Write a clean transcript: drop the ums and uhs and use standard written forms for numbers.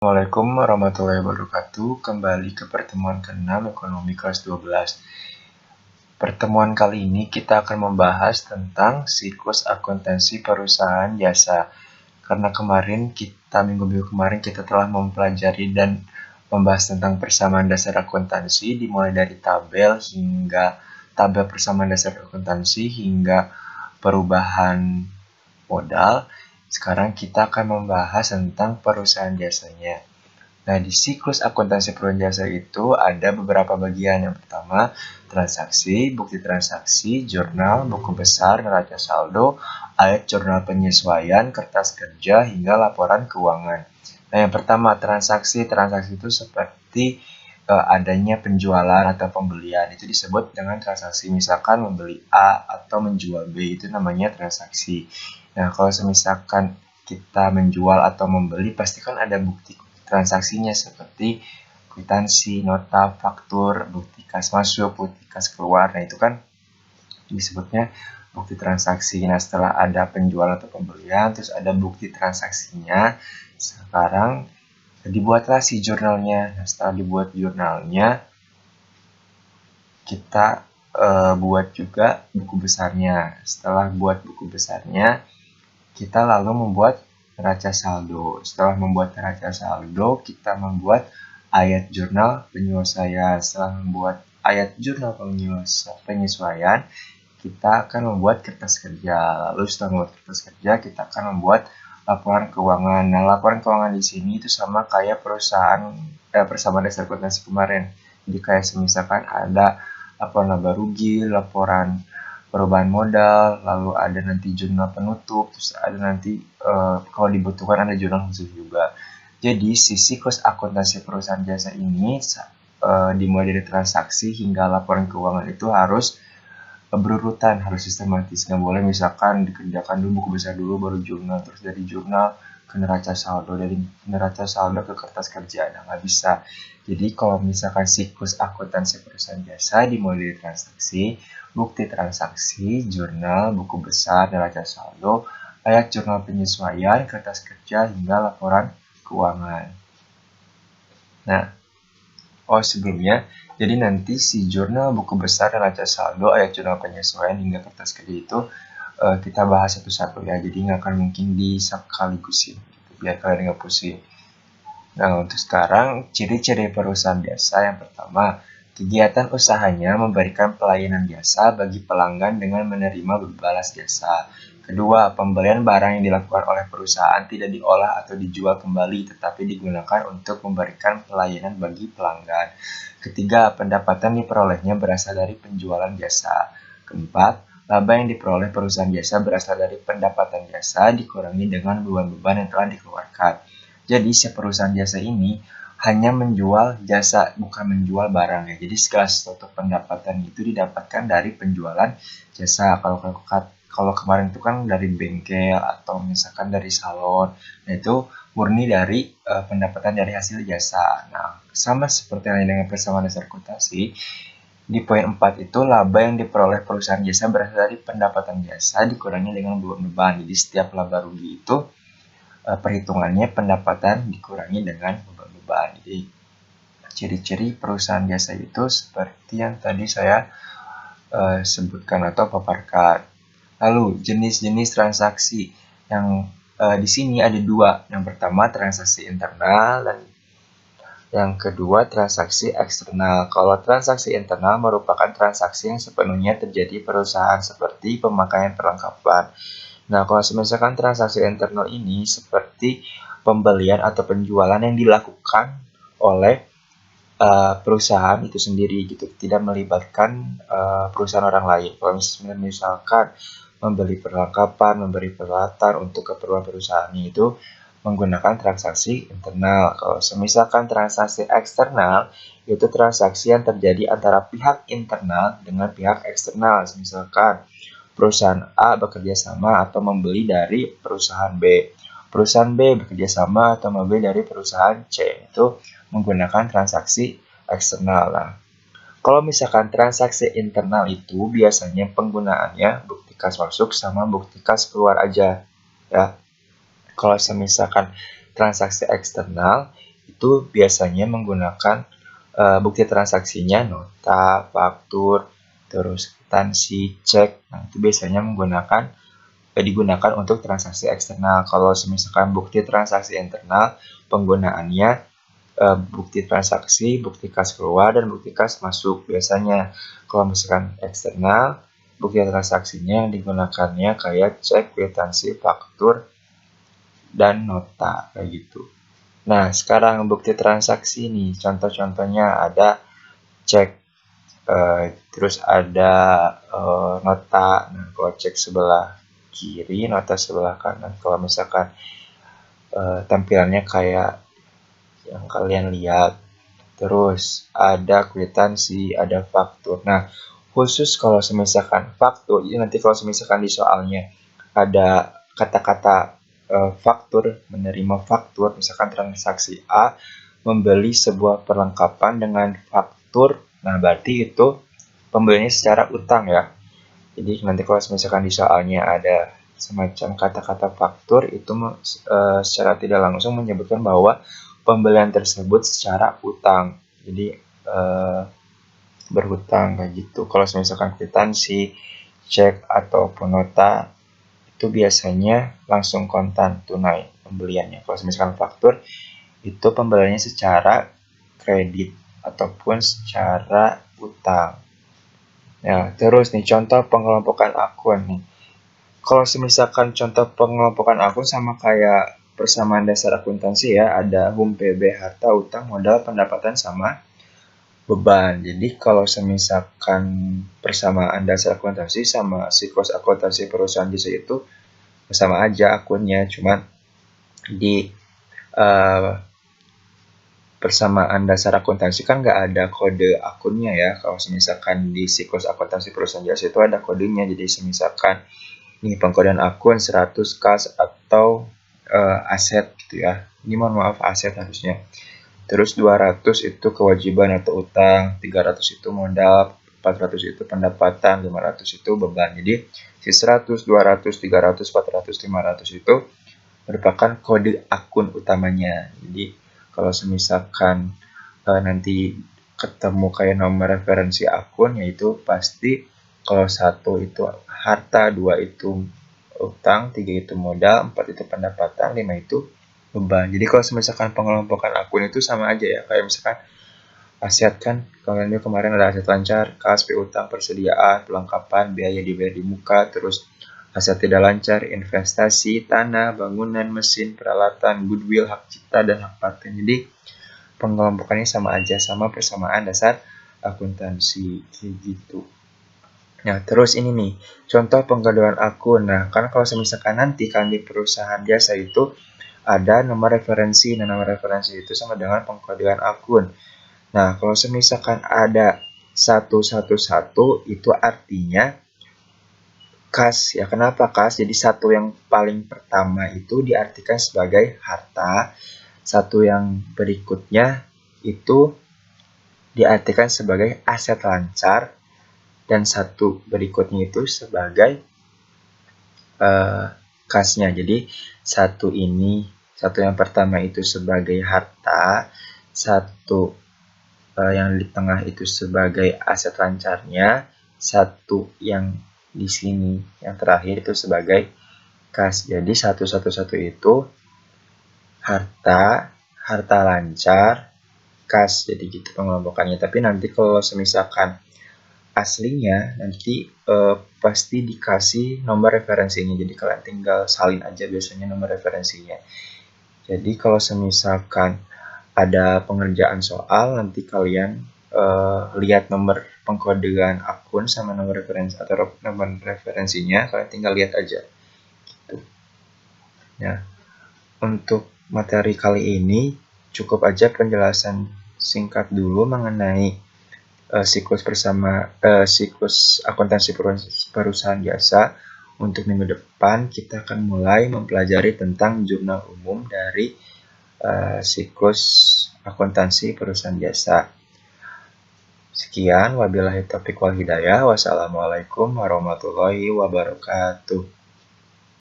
Assalamualaikum warahmatullahi wabarakatuh. Kembali ke pertemuan ke-6 Ekonomi kelas 12. Pertemuan kali ini kita akan membahas tentang siklus akuntansi perusahaan jasa. Karena minggu-minggu kemarin kita telah mempelajari dan membahas tentang persamaan dasar akuntansi dimulai dari tabel persamaan dasar akuntansi hingga perubahan modal. Sekarang kita akan membahas tentang perusahaan jasanya. Nah, di siklus akuntansi perusahaan jasa itu ada beberapa bagian. Yang pertama, transaksi, bukti transaksi, jurnal, buku besar, neraca saldo, ayat jurnal penyesuaian, kertas kerja, hingga laporan keuangan. Nah, yang pertama, transaksi. Transaksi itu seperti adanya penjualan atau pembelian. Itu disebut dengan transaksi. Misalkan membeli A atau menjual B, itu namanya transaksi. Nah, kalau misalkan kita menjual atau membeli, pasti kan ada bukti transaksinya seperti kwitansi, nota, faktur, bukti kas masuk, bukti kas keluar. Nah, itu kan disebutnya bukti transaksi. Nah, setelah ada penjualan atau pembelian, terus ada bukti transaksinya. Sekarang dibuatlah si jurnalnya. Nah, setelah dibuat jurnalnya, kita buat juga buku besarnya. Setelah buat buku besarnya, kita lalu membuat neraca saldo. Setelah membuat neraca saldo, kita membuat ayat jurnal penyesuaian. Setelah membuat ayat jurnal penyesuaian, kita akan membuat kertas kerja. Lalu setelah membuat kertas kerja, kita akan membuat laporan keuangan. Nah, laporan keuangan di sini itu sama kayak persamaan dasar akuntansi kemarin. Jadi kayak misalkan ada laporan laba rugi, laporan perubahan modal, lalu ada nanti jurnal penutup, terus ada nanti kalau dibutuhkan ada jurnal khusus juga. Jadi si siklus akuntansi perusahaan jasa ini dimulai dari transaksi hingga laporan keuangan itu harus berurutan, harus sistematis. Nggak boleh misalkan dikerjakan dulu buku besar dulu baru jurnal, terus dari jurnal ke neraca saldo, dari neraca saldo ke kertas kerja. Nah, nggak bisa. Jadi kalau misalkan siklus akuntansi perusahaan jasa dimulai dari transaksi, bukti transaksi, jurnal, buku besar, neraca saldo, ayat jurnal penyesuaian, kertas kerja, hingga laporan keuangan. Nah, sebelumnya, jadi nanti si jurnal, buku besar, neraca saldo, ayat jurnal penyesuaian, hingga kertas kerja itu kita bahas satu-satu ya. Jadi nggak akan mungkin disekaligusin, gitu, biar kalian nggak pusing. Nah, untuk sekarang, ciri-ciri perusahaan jasa yang pertama, kegiatan usahanya memberikan pelayanan jasa bagi pelanggan dengan menerima berbalas jasa. Kedua, pembelian barang yang dilakukan oleh perusahaan tidak diolah atau dijual kembali, tetapi digunakan untuk memberikan pelayanan bagi pelanggan. Ketiga, pendapatan diperolehnya berasal dari penjualan jasa. Keempat, laba yang diperoleh perusahaan jasa berasal dari pendapatan jasa dikurangi dengan beban-beban yang telah dikeluarkan. Jadi si perusahaan jasa ini hanya menjual jasa, bukan menjual barang ya. Jadi segala sesuatu pendapatan itu didapatkan dari penjualan jasa. Kalau kemarin itu kan dari bengkel atau misalkan dari salon. Nah, itu murni dari pendapatan dari hasil jasa. Nah, sama seperti yang dengan persamaan dasar akuntansi, di poin 4 itu laba yang diperoleh perusahaan jasa berasal dari pendapatan jasa dikurangi dengan beban. Jadi setiap laba rugi itu perhitungannya pendapatan dikurangi dengan beban. Jadi ciri-ciri perusahaan jasa itu seperti yang tadi saya sebutkan atau paparkan. Lalu jenis-jenis transaksi yang di sini ada dua. Yang pertama transaksi internal dan yang kedua transaksi eksternal. Kalau transaksi internal merupakan transaksi yang sepenuhnya terjadi perusahaan seperti pemakaian perlengkapan. Nah, kalau misalkan transaksi internal ini seperti pembelian atau penjualan yang dilakukan oleh perusahaan itu sendiri gitu, tidak melibatkan perusahaan orang lain. Kalau misalkan membeli perlengkapan, memberi peralatan untuk keperluan perusahaannya itu menggunakan transaksi internal. Kalau misalkan transaksi eksternal, itu transaksi yang terjadi antara pihak internal dengan pihak eksternal. Misalkan perusahaan A bekerja sama atau membeli dari perusahaan B. Perusahaan B bekerja sama atau membeli dari perusahaan C. Itu menggunakan transaksi eksternal. Nah, kalau misalkan transaksi internal itu biasanya penggunaannya bukti kas masuk sama bukti kas keluar aja. Ya. Kalau misalkan transaksi eksternal itu biasanya menggunakan bukti transaksinya nota, faktur, terus kwitansi, cek. Nah, itu biasanya digunakan untuk transaksi eksternal. Kalau misalkan bukti transaksi internal, penggunaannya bukti transaksi, bukti kas keluar, dan bukti kas masuk. Biasanya kalau misalkan eksternal, bukti transaksinya yang digunakannya kayak cek, kwitansi, faktur, dan nota kayak gitu. Nah, sekarang bukti transaksi nih, contoh-contohnya ada cek, terus ada nota. Nah, kalau cek sebelah kiri, nota sebelah kanan. Kalau misalkan tampilannya kayak yang kalian lihat. Terus ada kwitansi, ada faktur. Nah, khusus kalau misalkan faktur, jadi nanti kalau misalkan di soalnya ada kata-kata faktur, menerima faktur, misalkan transaksi A membeli sebuah perlengkapan dengan faktur, nah berarti itu pembeliannya secara utang ya. Jadi nanti kalau misalkan di soalnya ada semacam kata-kata faktur, itu secara tidak langsung menyebutkan bahwa pembelian tersebut secara utang. Jadi berhutang kayak gitu. Kalau misalkan kwitansi, cek ataupun nota itu biasanya langsung kontan tunai pembeliannya. Kalau misalkan faktur itu pembeliannya secara kredit ataupun secara utang. Ya, terus nih contoh pengelompokan akun nih. Kalau misalkan contoh pengelompokan akun sama kayak persamaan dasar akuntansi ya, ada HUM, PB, harta, utang, modal, pendapatan sama beban. Jadi kalau misalkan persamaan dasar akuntansi sama siklus akuntansi perusahaan jasa itu sama aja akunnya, cuman di persamaan dasar akuntansi kan nggak ada kode akunnya ya. Kalau misalkan di siklus akuntansi perusahaan jasa itu ada kodenya. Jadi misalkan ini pengkodean akun 100 kas atau aset gitu ya. Ini mohon maaf aset harusnya. Terus 200 itu kewajiban atau utang, 300 itu modal, 400 itu pendapatan, 500 itu beban. Jadi si 100, 200, 300, 400, 500 itu merupakan kode akun utamanya. Jadi kalau misalkan nanti ketemu kayak nomor referensi akun, yaitu pasti kalau 1 itu harta, 2 itu utang, 3 itu modal, 4 itu pendapatan, 5 itu beban. Jadi kalau misalkan pengelompokan akun itu sama aja ya, kayak misalkan aset kan, kalian kemarin ada aset lancar, kas, piutang, persediaan, pelengkapan, biaya dibayar di muka, terus aset tidak lancar, investasi, tanah, bangunan, mesin, peralatan, goodwill, hak cipta, dan hak paten. Jadi pengelompokannya sama aja, sama persamaan dasar akuntansi kayak gitu. Nah, terus ini nih, contoh pengkodean akun. Nah, kan kalau misalkan nanti kan di perusahaan jasa itu ada nomor referensi. Nah, nomor referensi itu sama dengan pengkodean akun. Nah, kalau misalkan ada 111 itu artinya kas ya. Kenapa kas? Jadi satu yang paling pertama itu diartikan sebagai harta, satu yang berikutnya itu diartikan sebagai aset lancar, dan satu berikutnya itu sebagai kasnya. Jadi satu yang pertama itu sebagai harta, satu yang di tengah itu sebagai aset lancarnya, satu yang di sini yang terakhir itu sebagai kas. Jadi 111 itu harta lancar, kas. Jadi gitu pengelompokannya. Tapi nanti kalau misalkan aslinya nanti pasti dikasih nomor referensinya. Jadi kalian tinggal salin aja biasanya nomor referensinya. Jadi kalau misalkan ada pengerjaan soal, nanti kalian lihat nomor pengkodean akun sama nomor referensi atau nomor referensinya, kalian tinggal lihat aja gitu. Ya, untuk materi kali ini cukup aja penjelasan singkat dulu mengenai siklus akuntansi perusahaan jasa. Untuk minggu depan kita akan mulai mempelajari tentang jurnal umum dari siklus akuntansi perusahaan jasa. Sekian, wabillahi taufiq wal hidayah. Wassalamualaikum warahmatullahi wabarakatuh.